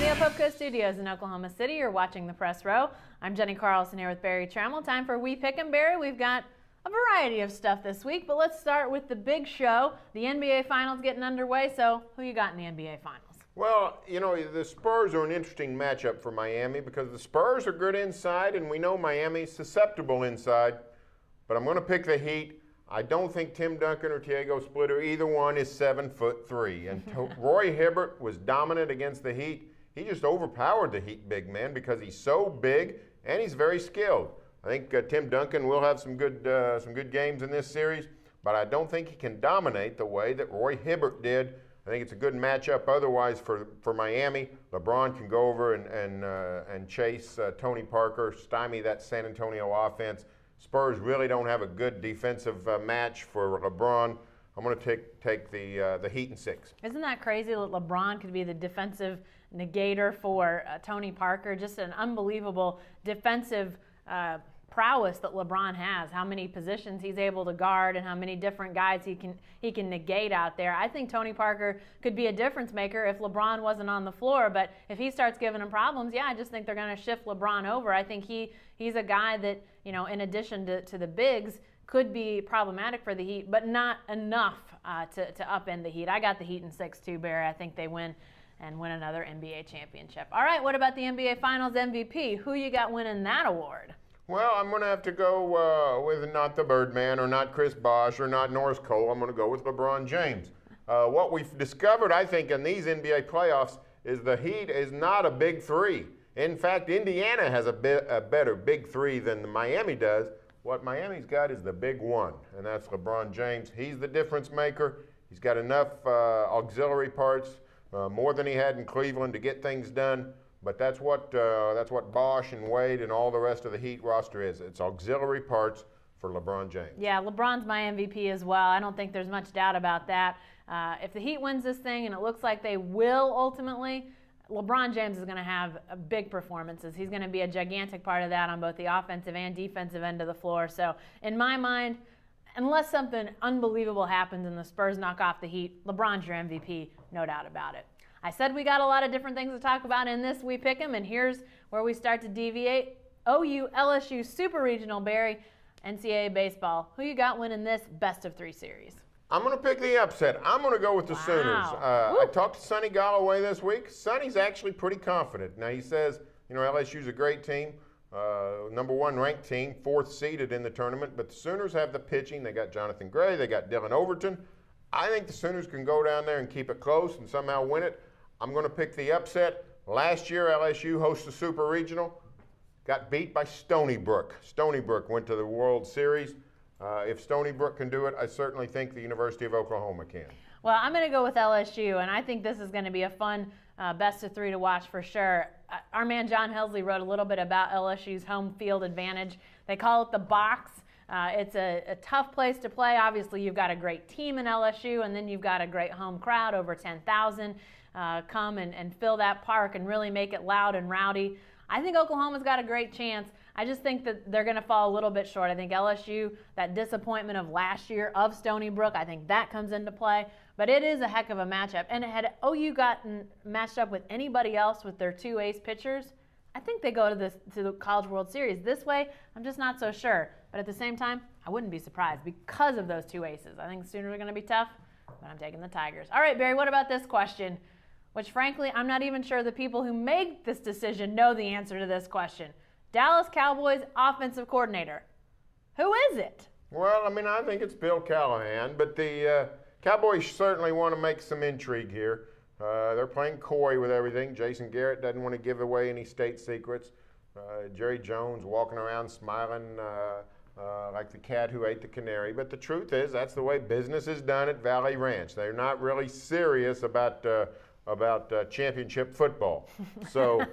the Opopco Studios in Oklahoma City, you're watching the Press Row. I'm Jenny Carlson here with Barry Trammell. Time for We Pick 'em, Barry. We've got a variety of stuff this week, but let's start with the big show. The NBA Finals getting underway, so who you got in the NBA Finals? Well, you know, the Spurs are an interesting matchup for Miami because the Spurs are good inside, and we know Miami's susceptible inside. But I'm going to pick the Heat. I don't think Tim Duncan or Tiago Splitter, either one, is 7'3". And Roy Hibbert was dominant against the Heat. He just overpowered the Heat big man because he's so big and he's very skilled. I think Tim Duncan will have some good games in this series, but I don't think he can dominate the way that Roy Hibbert did. I think it's a good matchup otherwise for Miami. LeBron can go over and chase Tony Parker, stymie that San Antonio offense. Spurs really don't have a good defensive match for LeBron. I'm going to take the Heat in 6. Isn't that crazy that LeBron could be the defensive negator for Tony Parker? Just an unbelievable defensive prowess that LeBron has. How many positions he's able to guard and how many different guys he can negate out there. I think Tony Parker could be a difference maker if LeBron wasn't on the floor, but if he starts giving him problems, yeah, I just think they're going to shift LeBron over. I think he's a guy that, you know, in addition to the bigs, could be problematic for the Heat, but not enough to upend the Heat. I got the Heat in 6 too, Barry. I think they win another NBA championship. All right, what about the NBA Finals MVP? Who you got winning that award? Well, I'm going to have to go with not the Birdman or not Chris Bosh or not Norris Cole. I'm going to go with LeBron James. What we've discovered, I think, in these NBA playoffs is the Heat is not a big three. In fact, Indiana has a better big three than Miami does. What Miami's got is the big one, and that's LeBron James. He's the difference maker. He's got enough auxiliary parts, more than he had in Cleveland, to get things done. But that's what Bosh and Wade and all the rest of the Heat roster is. It's auxiliary parts for LeBron James. Yeah, LeBron's my MVP as well. I don't think there's much doubt about that. If the Heat wins this thing, and it looks like they will ultimately, LeBron James is going to have big performances. He's going to be a gigantic part of that on both the offensive and defensive end of the floor. So in my mind, unless something unbelievable happens and the Spurs knock off the Heat, LeBron's your MVP, no doubt about it. I said we got a lot of different things to talk about in this We Pick 'em, and here's where we start to deviate. OU-LSU Super Regional, Barry, NCAA baseball. Who you got winning this best-of-3 series? I'm going to pick the upset. I'm going to go with the Sooners. I talked to Sonny Galloway this week. Sonny's actually pretty confident. Now, he says, you know, LSU's a great team, number 1 ranked team, 4th seeded in the tournament, but the Sooners have the pitching. They got Jonathan Gray. They got Dylan Overton. I think the Sooners can go down there and keep it close and somehow win it. I'm going to pick the upset. Last year, LSU hosted the Super Regional, got beat by Stony Brook. Stony Brook went to the World Series. If Stony Brook can do it, I certainly think the University of Oklahoma can. Well, I'm going to go with LSU, and I think this is going to be a fun best-of-3 to watch for sure. Our man John Helsley wrote a little bit about LSU's home field advantage. They call it the box. It's a tough place to play. Obviously, you've got a great team in LSU, and then you've got a great home crowd, over 10,000 come and fill that park and really make it loud and rowdy. I think Oklahoma's got a great chance. I just think that they're going to fall a little bit short. I think LSU, that disappointment of last year of Stony Brook, I think that comes into play. But it is a heck of a matchup. And had OU gotten matched up with anybody else with their 2 ace pitchers, I think they go to the College World Series. This way, I'm just not so sure. But at the same time, I wouldn't be surprised because of those 2 aces. I think the Sooners are going to be tough, but I'm taking the Tigers. All right, Barry, what about this question? Which, frankly, I'm not even sure the people who make this decision know the answer to this question. Dallas Cowboys offensive coordinator. Who is it? Well, I mean, I think it's Bill Callahan, but the Cowboys certainly want to make some intrigue here. They're playing coy with everything. Jason Garrett doesn't want to give away any state secrets. Jerry Jones walking around smiling like the cat who ate the canary. But the truth is, that's the way business is done at Valley Ranch. They're not really serious about championship football. So,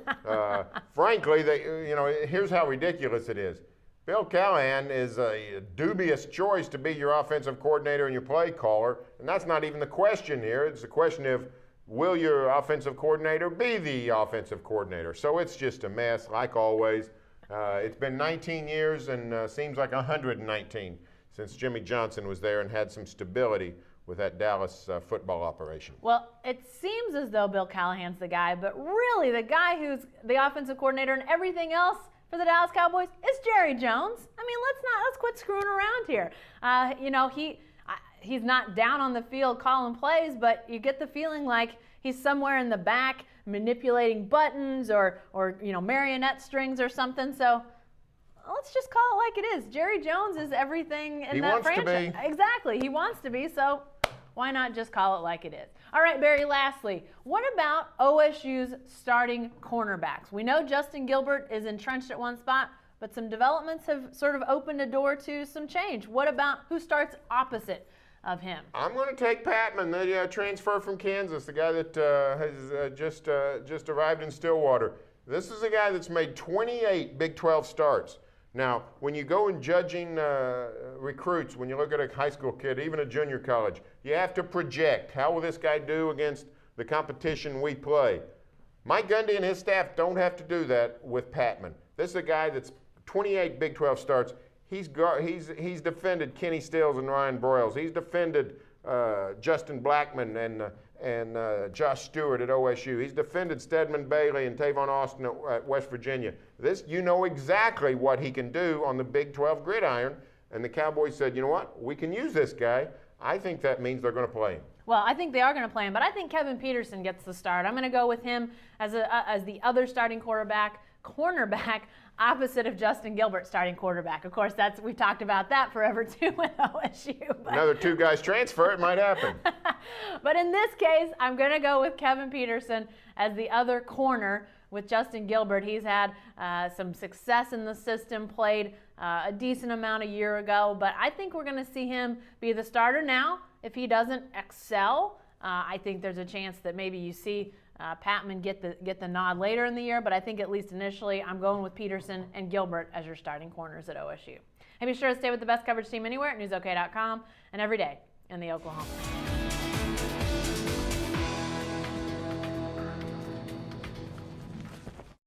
frankly, here's how ridiculous it is. Bill Callahan is a dubious choice to be your offensive coordinator and your play caller, and that's not even the question here. It's the question of, will your offensive coordinator be the offensive coordinator? So it's just a mess, like always. It's been 19 years and seems like 119 since Jimmy Johnson was there and had some stability with that Dallas football operation. Well, it seems as though Bill Callahan's the guy, but really the guy who's the offensive coordinator and everything else for the Dallas Cowboys is Jerry Jones. I mean, let's quit screwing around here. He's not down on the field calling plays, but you get the feeling like he's somewhere in the back manipulating buttons or marionette strings or something. So let's just call it like it is. Jerry Jones is everything in that franchise. He wants to be. Exactly. He wants to be, so why not just call it like it is? All right, Barry, lastly, what about OSU's starting cornerbacks? We know Justin Gilbert is entrenched at one spot, but some developments have sort of opened a door to some change. What about who starts opposite of him? I'm going to take Patman, the transfer from Kansas, the guy that has just arrived in Stillwater. This is a guy that's made 28 Big 12 starts. Now, when you go and judging recruits, when you look at a high school kid, even a junior college, you have to project, how will this guy do against the competition we play? Mike Gundy and his staff don't have to do that with Patman. This is a guy that's 28 Big 12 starts. He's defended Kenny Stills and Ryan Broyles. He's defended Justin Blackman and Josh Stewart at OSU. He's defended Stedman Bailey and Tavon Austin at West Virginia. You know exactly what he can do on the Big 12 gridiron. And the Cowboys said, you know what, we can use this guy. I think that means they're going to play him. Well, I think they are going to play him, but I think Kevin Peterson gets the start. I'm going to go with him as the other starting cornerback opposite of Justin Gilbert starting quarterback. Of course, we've talked about that forever too with OSU. Another two guys transfer, it might happen. But in this case, I'm going to go with Kevin Peterson as the other corner with Justin Gilbert. He's had some success in the system, played a decent amount a year ago, but I think we're going to see him be the starter now. If he doesn't excel, I think there's a chance that maybe you see Patman get the nod later in the year, but I think at least initially I'm going with Peterson and Gilbert as your starting corners at OSU. And be sure to stay with the best coverage team anywhere at newsok.com and every day in the Oklahoma.